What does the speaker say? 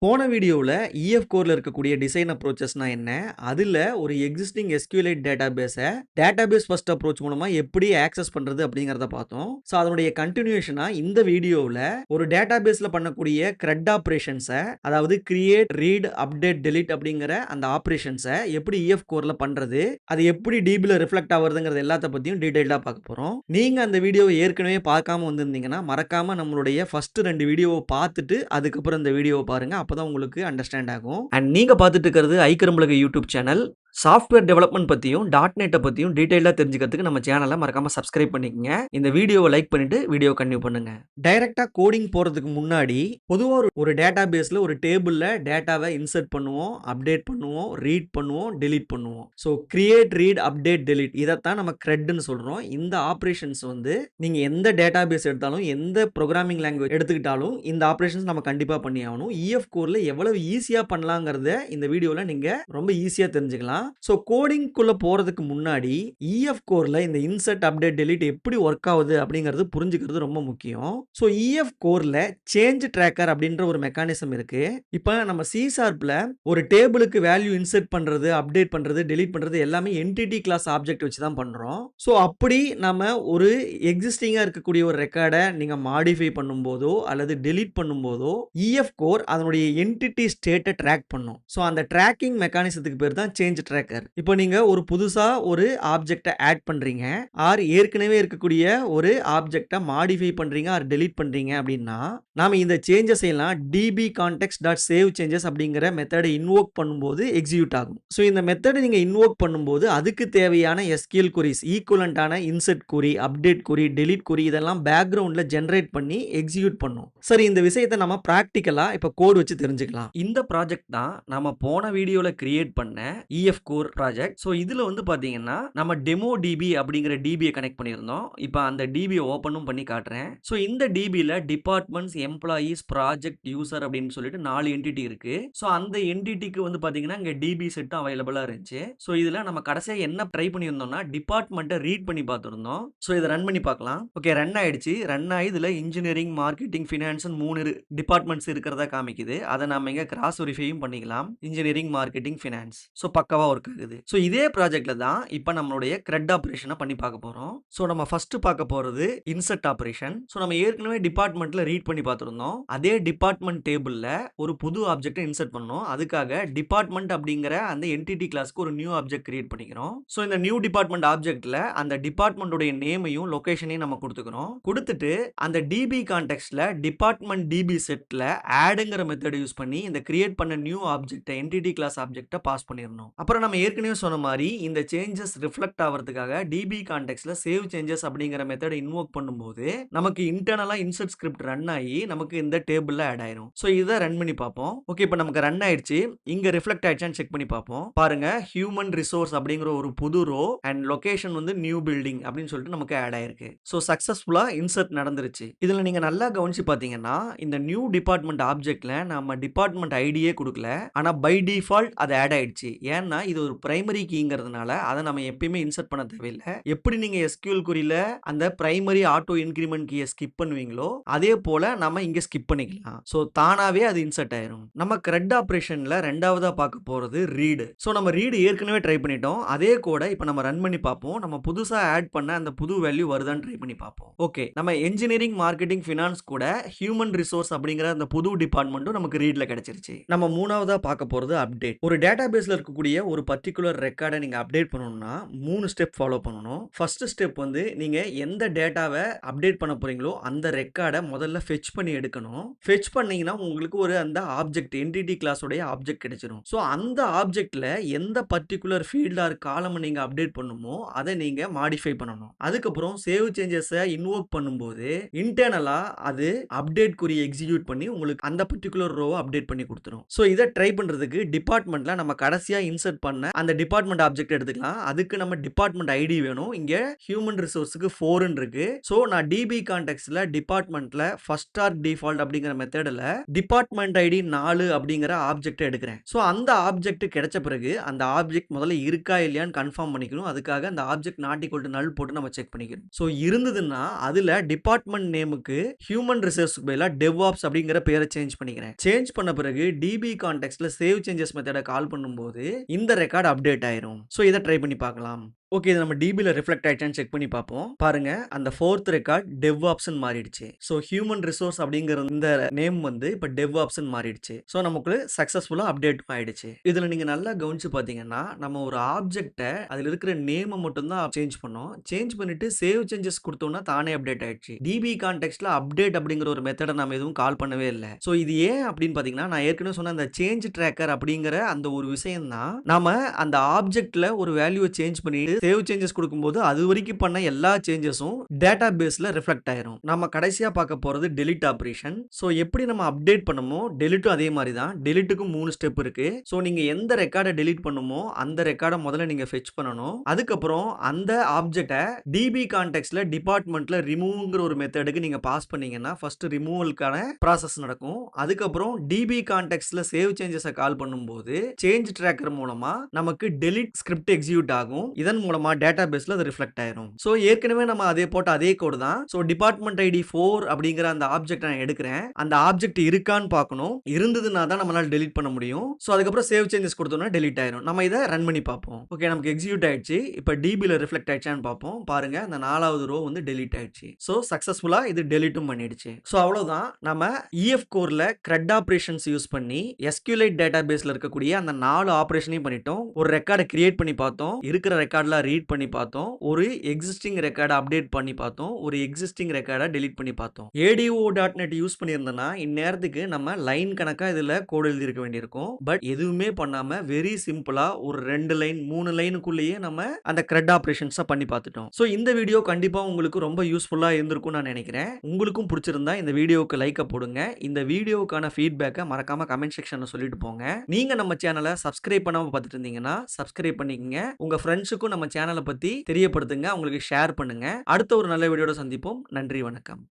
போன வீடியோல கோர்ல இருக்கக்கூடிய டிசைன் அப்ரோச்சஸ்னா என்ன? அதுல ஒரு எக்ஸிஸ்டிங் எஸ்கியூஎல்ஐட் டேட்டாபேஸ் ஃபர்ஸ்ட் அப்ரோச் மூலமா எப்படி ஆக்சஸ் பண்றது அப்படிங்கிறத பார்த்தோம். ஸோ அதனுடைய கன்டினியூஷனா இந்த வீடியோவுல ஒரு டேட்டாபேஸ்ல பண்ணக்கூடிய CRUD ஆப்பரேஷன்ஸ அதாவது கிரியேட், ரீட், அப்டேட், டெலீட் அப்படிங்கிற அந்த ஆப்பரேஷன்ஸ எப்படி கோர்ல பண்றது? அது எப்படி டிபில ரிஃப்ளெக்ட் ஆகுறதுங்கிறது எல்லாத்த பத்தியும் டீடைல்டா பார்க்க போறோம். நீங்க அந்த வீடியோவ ஏற்கனவே பார்க்காம வந்திருந்தீங்கன்னா, மறக்காம நம்மளுடைய ஃபர்ஸ்ட் 2 வீடியோவ பார்த்துட்டு அதுக்கப்புறம் இந்த வீடியோவ பாருங்க. அப்பதான் உங்களுக்கு அண்டர்ஸ்டாண்ட் ஆகும். அண்ட் நீங்க பார்த்துட்டு இருக்கிறது ஐக்கரும்பலகை யூடியூப் சேனல். சாஃப்ட்வேர் டெவலப்மெண்ட் பத்தியும் .NET பத்தியும் டீடைலா தெரிஞ்சுக்கிறதுக்கு நம்ம சேனலை மறக்காம சப்ஸ்கிரைப் பண்ணிக்கங்க. இந்த வீடியோவை லைக் பண்ணிட்டு வீடியோ கன்டினியூ பண்ணுங்க. டைரக்டா கோடிங் போறதுக்கு முன்னாடி பொதுவா ஒரு டேட்டாபேஸ்ல ஒரு டேபிள்ல டேட்டாவை இன்சர்ட் பண்ணுவோம், அப்டேட் பண்ணுவோம், ரீட் பண்ணுவோம், டெலீட் பண்ணுவோம். So create, read, update, delete இதைத்தான் நம்ம CRUDன்னு சொல்றோம். இந்த ஆப்ரேஷன்ஸ் வந்து நீங்க எந்த டேட்டாபேஸ் எடுத்தாலும், எந்த ப்ரோக்ராமிங் லாங்குவேஜ் எடுத்துக்கிட்டாலும் இந்த ஆப்ரேஷன்ஸ் நம்ம கண்டிப்பா பண்ணி ஆகணும். கோர்ல எவ்வளவு ஈஸியா பண்ணலாங்கிறத இந்த வீடியோல நீங்க ரொம்ப ஈஸியா தெரிஞ்சுக்கலாம். ஸோ கோடிங்குள்ள போறதுக்கு முன்னாடி கோர்ல இந்த இன்சர்ட், அப்டேட், டெலீட் எப்படி ஒர்க் ஆகுது அப்படிங்கிறது புரிஞ்சுக்கிறது ரொம்ப முக்கியம். ஸோ கோர்ல சேஞ்ச் ட்ராக்கர் அப்படின்ற ஒரு மெக்கானிசம் இருக்கு. இப்போ நம்ம சி ஷார்ப்ல ஒரு டேபிளுக்கு வேல்யூ இன்சர்ட் பண்றது, அப்டேட் பண்றது, டெலீட் பண்றது எல்லாமே என்டிட்டி கிளாஸ் ஆப்ஜெக்ட் வச்சு தான் பண்றோம். ஸோ அப்படி நம்ம ஒரு எக்ஸிஸ்டிங்கா இருக்கக்கூடிய ஒரு ரெக்கார்டை நீங்க மாடிஃபை பண்ணும்போதோ அல்லது டெலீட் பண்ணும்போதோ கோர் அதனுடைய என்டிட்டி ஸ்டேட்டை ட்ராக் பண்ணும். ஸோ அந்த ட்ராக்கிங் மெக்கானிசத்துக்கு பேர் தான் சேஞ்ச் ட்ராக்கர். இப்போ நீங்க ஒரு புதுசா ஒரு ஆப்ஜெக்ட்டை ஆட் பண்றீங்க ஆர் ஏற்கனவே இருக்கக்கூடிய ஒரு ஆப்ஜெக்ட்டை மாடிஃபை பண்றீங்க ஆர் டெலீட் பண்றீங்க அப்படின்னா நாம இந்த சேஞ்சஸ் எல்லாம் db_context.saveChanges அப்படிங்கிற மெத்தடை இன்வோக் பண்ணும்போது எக்ஸிக்யூட் ஆகும். ஸோ இந்த மெத்தடை நீங்க இன்வோக் பண்ணும்போது அதுக்கு தேவையான SQL queries ஈக்குவலண்டான insert query, update query, delete query இதெல்லாம் பேக்ரவுண்ட்ல ஜெனரேட் பண்ணி எக்ஸிக்யூட் பண்ணும். சரி, இந்த விஷயத்தை நம்ம பிராக்டிக்கலா இப்ப கோட் வச்சு தெரிஞ்சுக்கலாம். இந்த ப்ராஜெக்ட் தான் நம்ம போன வீடியோல கிரியேட் பண்ண கோர் ப்ராஜெக்ட். ஸோ இதுல வந்து பாத்தீங்கன்னா நம்ம டெமோ டிபி அப்படிங்கிற டிபியை கனெக்ட் பண்ணியிருந்தோம். இப்போ அந்த டிபியை ஓப்பனும் பண்ணி காட்டுறேன். ஸோ இந்த டிபியில் டிபார்ட்மெண்ட்ஸ், எம்ப்ளாயீஸ், ப்ராஜெக்ட், யூசர் அப்படின்னு சொல்லிட்டு 4 என்டிட்டி இருக்கு. ஸோ அந்த என்டிட்டிக்கு வந்து பாத்தீங்கன்னா இங்க டிபி செட்டும் அவைலபிளா இருந்துச்சு. ஸோ இதுல நம்ம கடைசியா என்ன ட்ரை பண்ணியிருந்தோம்னா டிபார்ட்மெண்ட்டை ரீட் பண்ணி பார்த்துருந்தோம். ஸோ இதை ரன் பண்ணி பார்க்கலாம். ஓகே, ரன் ஆயிடுச்சு. ரன் ஆகி இதுல இன்ஜினியரிங், மார்க்கெட்டிங், ஃபினான்ஸ் 3 டிபார்ட்மெண்ட்ஸ் இருக்கிறதா காமிக்குது. அதை நம்ம இங்க கிராஸ் வெரிஃபையும் பண்ணிக்கலாம். Engineering, marketing, finance. ஸோ பக்கவா ஒர்க் ஆகுது. ஸோ இதே ப்ராஜெக்ட்ல தான் இப்போ நம்மளுடைய CRUD ஆப்ரேஷனை பண்ணி பார்க்க போறோம். ஸோ நம்ம ஃபர்ஸ்ட் பார்க்க போறது இன்சர்ட் ஆப்ரேஷன். ஸோ நம்ம ஏற்கனவே டிபார்ட்மெண்ட்ல ரீட் பண்ணி பார்த்துருந்தோம். அதே டிபார்ட்மெண்ட் டேபிள்ல ஒரு புது ஆப்ஜெக்ட்டை இன்சர்ட் பண்ணோம். அதுக்காக டிபார்ட்மெண்ட் அப்படிங்கிற அந்த என்டிட்டி கிளாஸ்க்கு ஒரு நியூ ஆப்ஜெக்ட் கிரியேட் பண்ணிக்கிறோம். ஸோ இந்த நியூ டிபார்ட்மெண்ட் ஆப்ஜெக்ட்ல அந்த டிபார்ட்மெண்ட்டுடைய நேமையும் லொகேஷனையும் நம்ம கொடுத்துக்கிறோம். கொடுத்துட்டு அந்த டிபி கான்டெக்ட்ல டிபார்ட்மெண்ட் டிபி செட்ல ஆட்ங்கிற மெத்தட் யூஸ் பண்ணி இந்த கிரியேட் பண்ண நியூ ஆப்ஜெக்ட்டை என்டிட்டி கிளாஸ் ஆப்ஜெக்ட்டை பாஸ் பண்ணிடணும். அப்புறம் நம்ம ஏற்கனவே சொன்ன மாதிரி இந்த சேஞ்சஸ் ரிஃப்ளெக்ட் ஆகிறதுக்காக டிபி கான்டெக்ட்ல சேவ் சேஞ்சஸ் அப்படிங்கிற மெத்தட் இன்வோக் பண்ணும்போது நமக்கு இன்டர்னலா இன்சர்ட் ஸ்கிரிப்ட் ரன் ஆகி நமக்கு இந்த டேபிள்ல ஆட் ஆயிரும். ஸோ இதை ரன் பண்ணி பார்ப்போம். ஓகே, இப்போ நமக்கு ரன் ஆயிடுச்சு. இங்க ரிஃப்ளெக்ட் ஆயிடுச்சான்னு செக் பண்ணி பார்ப்போம். பாருங்க, ஹியூமன் ரிசோர்ஸ் அப்படிங்கிற ஒரு புது ரோ அண்ட் லொகேஷன் வந்து நியூ பில்டிங் அப்படின்னு சொல்லிட்டு நமக்கு ஆட் ஆயிருக்கு. ஸோ சக்சஸ்ஃபுல்லா இன்சர்ட் நடந்துருச்சு. இதுல நீங்க நல்லா கவனிச்சு பாத்தீங்கன்னா இந்த நியூ டிபார்ட்மெண்ட் ஆப்ஜெக்ட்ல நம்ம டிபார்ட்மெண்ட் ஐடியே கொடுக்கல. ஆனா பை டிஃபால்ட் அது ஆட் ஆயிடுச்சு. ஏன்னா இது ஒரு பிரைமரி கீங்கிறதுனால அதை நம்ம எப்பயுமே இன்சர்ட் பண்ண தேவையில்லை. எப்படி நீங்க SQL queryல அந்த பிரைமரி ஆட்டோ இன்கிரிமெண்ட் கீயை ஸ்கிப் பண்ணுவீங்களோ அதே போல நம்ம இங்க ஸ்கிப் பண்ணிக்கலாம். ஸோ தானாவே அது இன்சர்ட் ஆயிரும். நம்ம CRUD ஆப்ரேஷன்ல ரெண்டாவதா பார்க்க போறது ரீடு. ஸோ நம்ம ரீடு ஏற்கனவே ட்ரை பண்ணிட்டோம். அதே கூட இப்போ நம்ம ரன் பண்ணி பார்ப்போம். நம்ம புதுசா ஆட் பண்ண அந்த புது வேல்யூ வருதான்னு ட்ரை பண்ணி பார்ப்போம். ஓகே, நம்ம என்ஜினியரிங், மார்க்கெட்டிங், ஃபினான்ஸ் கூட ஹியூமன் ரிசோர்ஸ் அப்படிங்கிற அந்த புது டிபார்ட்மெண்ட்டும் நமக்கு ரீட்ல கிடைச்சிருச்சு. நம்ம மூணாவதா பார்க்க போறது அப்டேட். ஒரு டேட்டாபேஸ்ல இருக்கக்கூடிய ஒரு பர்டிகுலர் ரெக்கார்டை நீங்க அப்டேட் பண்ணணும்னா 3 ஸ்டெப் ஃபாலோ பண்ணணும். ஃபர்ஸ்ட் ஸ்டெப் வந்து நீங்க எந்த டேட்டாவை அப்டேட் பண்ண போறீங்களோ அந்த ரெக்கார்டை முதல்ல ஃபெச் பண்ணி எடுக்கணும். ஃபெச் பண்ணீங்கன்னா உங்களுக்கு ஒரு அந்த ஆப்ஜெக்ட் என்டிட்டி கிளாஸோட ஆப்ஜெக்ட் கிடைச்சிரும். ஸோ அந்த ஆப்ஜெக்ட்ல எந்த பர்டிகுலர் ஃபீல்ட் ஆர் காலம் நீங்க அப்டேட் பண்ணுமோ அதை நீங்க மாடிஃபை பண்ணணும். அதுக்கப்புறம் சேவ் சேஞ்சஸை இன்வோக் பண்ணும்போது இன்டர்னலா அது அப்டேட் குறி எக்ஸிக்யூட் பண்ணி உங்களுக்கு அந்த பர்டிகுலர் ரோவை அப்டேட் பண்ணி கொடுத்துரும். ஸோ இதை ட்ரை பண்றதுக்கு டிபார்ட்மெண்ட்ல நம்ம கடைசியா இன்சர்ட் பண்ண அந்த டிபார்ட்மெண்ட் ஆப்ஜெக்ட் எடுத்துக்கலாம். அதுக்கு நம்ம டிபார்ட்மெண்ட் ஐடி வேணும். இங்க ஹியூமன் ரிசோர்ஸ்க்கு 4ன்னு இருக்கு. சோ நான் டிபி கான்டெக்ஸ்ட்ல டிபார்ட்மெண்ட்ல ஃபர்ஸ்ட் ஆர்க் டிஃபால்ட் அப்படிங்கிற மெத்தட்ல டிபார்ட்மெண்ட் ஐடி 4 அப்படிங்கிற ஆப்ஜெக்ட் எடுக்கிறேன். சோ அந்த ஆப்ஜெக்ட் கிடைச்ச பிறகு அந்த ஆப்ஜெக்ட் முதல்ல இருக்கா இல்லையான்னு கன்ஃபார்ம் பண்ணிக்கணும். அதுக்காக அந்த ஆப்ஜெக்ட் நாட் ஈக்குவல் டு நல் போட்டு நம்ம செக் பண்ணிக்கணும். சோ இருந்ததுன்னா அதுல டிபார்ட்மெண்ட் நேமுக்கு ஹியூமன் ரிசோர்ஸ்க்கு பதிலா DevOps அப்படிங்கிற பேரை சேஞ்ச் பண்ணிக்கிறேன். சேஞ்ச் பண்ண பிறகு டிபி கான்டெக்ஸ்ட்ல சேவ் சேஞ்சஸ் மெத்தட கால் பண்ணும்போது இந்த ரெக்கார்ட் அப்டேட் ஆயிரும். சோ இத ட்ரை பண்ணி பார்க்கலாம். ஓகே, இது நம்ம டிபில ரிஃப்ளெக்ட் ஆயிடுச்சான்னு செக் பண்ணி பார்ப்போம். பாருங்க, அந்த 4th ரெக்கார்ட் DevOpsன்னு மாறிடுச்சு. சோ ஹியூமன் ரிசோர்ஸ் அப்படிங்கிற இந்த நேம் வந்து இப்ப DevOpsன்னு மாறிடுச்சு. சோ நமக்கு சக்சஸ்ஃபுல்லா அப்டேட் ஆயிடுச்சு. இதுல நீங்க நல்லா கவனிச்சு பாத்தீங்கன்னா நம்ம ஒரு ஆப்ஜெக்ட அதுல இருக்கிற நேமை மட்டும் தான் சேஞ்ச் பண்ணோம். சேஞ்ச் பண்ணிட்டு சேவ் சேஞ்சஸ் கொடுத்தோம்னா தானே அப்டேட் ஆயிடுச்சு. டிபி கான்டெக்ஸ்ட்ல அப்டேட் அப்படிங்கிற ஒரு மெத்தட நம்ம எதுவும் கால் பண்ணவே இல்லை. சோ இது ஏன் அப்படின்னு பாத்தீங்கன்னா நான் ஏற்கனவே சொன்ன அந்த சேஞ்ச் ட்ராக்கர் அப்படிங்கிற அந்த ஒரு விஷயம் தான் நாம அந்த ஆப்ஜெக்ட்ல ஒரு வேல்யூவை சேஞ்ச் பண்ணிட்டு சேவ் சேஞ்சஸ் கொடுக்கும்போது அது வரைக்கும் பண்ண எல்லா சேஞ்சஸும் டேட்டா பேஸ்ல ரிஃப்ளெக்ட் ஆயிரும். நம்ம கடைசியா பார்க்க போறது டெலிட் ஆபரேஷன். சோ எப்படி நம்ம அப்டேட் பண்ணுமோ டெலிட்டும் அதே மாதிரி தான். டெலிட்டுக்கு 3 ஸ்டெப் இருக்கு. சோ நீங்க எந்த ரெக்கார்டை டெலிட் பண்ணுமோ அந்த ரெக்கார்டை முதல்ல நீங்க ஃபெச் பண்ணணும். அதுக்கப்புறம் அந்த ஆப்ஜெக்டை டிபி கான்டெக்ஸ்ட்ல டிபார்ட்மெண்ட்ல ரிமூவ்ங்கிற ஒரு மெத்தடுக்கு நீங்க பாஸ் பண்ணீங்கன்னா ஃபர்ஸ்ட் ரிமூவலுக்கான ப்ராசஸ் நடக்கும். அதுக்கப்புறம் டிபி கான்டெக்ஸ்ட்ல சேவ் சேஞ்சஸை கால் பண்ணும்போது சேஞ்ச் ட்ராக்கர் மூலமா நமக்கு டெலிட் ஸ்கிரிப்ட் எக்ஸிக்யூட் ஆகும். இதன் மூலமா டேட்டா பேஸ்ல அது ரிஃப்ளெக்ட் ஆயிரும். சோ ஏற்கனவே நம்ம அதே போட்ட அதே கோட் தான். சோ டிபார்ட்மெண்ட் ஐடி 4 அப்படிங்கிற அந்த ஆப்ஜெக்ட் நான் எடுக்கிறேன். அந்த ஆப்ஜெக்ட் இருக்கான்னு பார்க்கணும். இருந்ததுன்னா தான் நம்மளால டெலிட் பண்ண முடியும். சோ அதுக்கப்புறம் சேவ் சேஞ்சஸ் கொடுத்தோம்னா டெலிட் ஆயிரும். நம்ம இதை ரன் பண்ணி பார்ப்போம். ஓகே, நமக்கு எக்ஸிக்யூட் ஆயிடுச்சு. இப்போ டிபில ரிஃப்ளெக்ட் ஆயிடுச்சான்னு பார்ப்போம். பாருங்க, அந்த 4வது ரோ வந்து டெலிட் ஆயிடுச்சு. சோ சக்சஸ்ஃபுல்லா இது டெலிட்டும் பண்ணிடுச்சு. சோ அவ்வளவுதான். நம்ம EF கோர்ல CRUD ஆபரேஷன்ஸ் யூஸ் பண்ணி SQLite டேட்டாபேஸ்ல இருக்கக்கூடிய அந்த 4 ஆபரேஷனையும் பண்ணிட்டோம். ஒரு ரெக்கார்டை கிரியேட் பண்ணி பார்த்தோம். இருக்கிற ரெக்கார்ட்ல ரீட் பண்ணி பார்த்தோம். ஒரு எக்ஸிஸ்டிங் ரெக்கார்டை அப்டேட் பண்ணி பார்த்தோம். ஒரு எக்ஸிஸ்டிங் ரெக்கார்டை டெலீட் பண்ணி பார்த்தோம். ADO.NET யூஸ் பண்ணியிருந்தோம்னா இந்நேரத்துக்கு நம்ம லைன் கணக்கா இதுல கோட் எழுதி இருக்க வேண்டியிருக்கும். பட் எதுவுமே பண்ணாம வெரி சிம்பிளா ஒரு 2 லைன் 3 லைனுக்குள்ளேயே நம்ம அந்த CRUD ஆபரேஷன்ஸை பண்ணி பார்த்துட்டோம். ஸோ இந்த வீடியோ கண்டிப்பா உங்களுக்கு ரொம்ப யூஸ்ஃபுல்லா இருந்திருக்கும் நான் நினைக்கிறேன். உங்களுக்கும் பிடிச்சிருந்தா இந்த வீடியோவுக்கு லைக்க போடுங்க. இந்த வீடியோவுக்கான ஃபீட்பேக்கை மறக்காம கமெண்ட் செக்ஷன்ல சொல்லிட்டு போங்க. நீங்க நம்ம சேனலை சப்ஸ்கிரைப் பண்ணாம பார்த்துட்டு இருந்தீங்கன்னா சப்ஸ்கிரைப் பண்ணிக்கங்க. உங்க ஃப்ரெண்ட்ஸுக்கும் நம்ம சேனலை பத்தி தெரியப்படுத்துங்க. அவங்களுக்கு ஷேர் பண்ணுங்க. அடுத்த ஒரு நல்ல வீடியோட சந்திப்போம். நன்றி, வணக்கம்.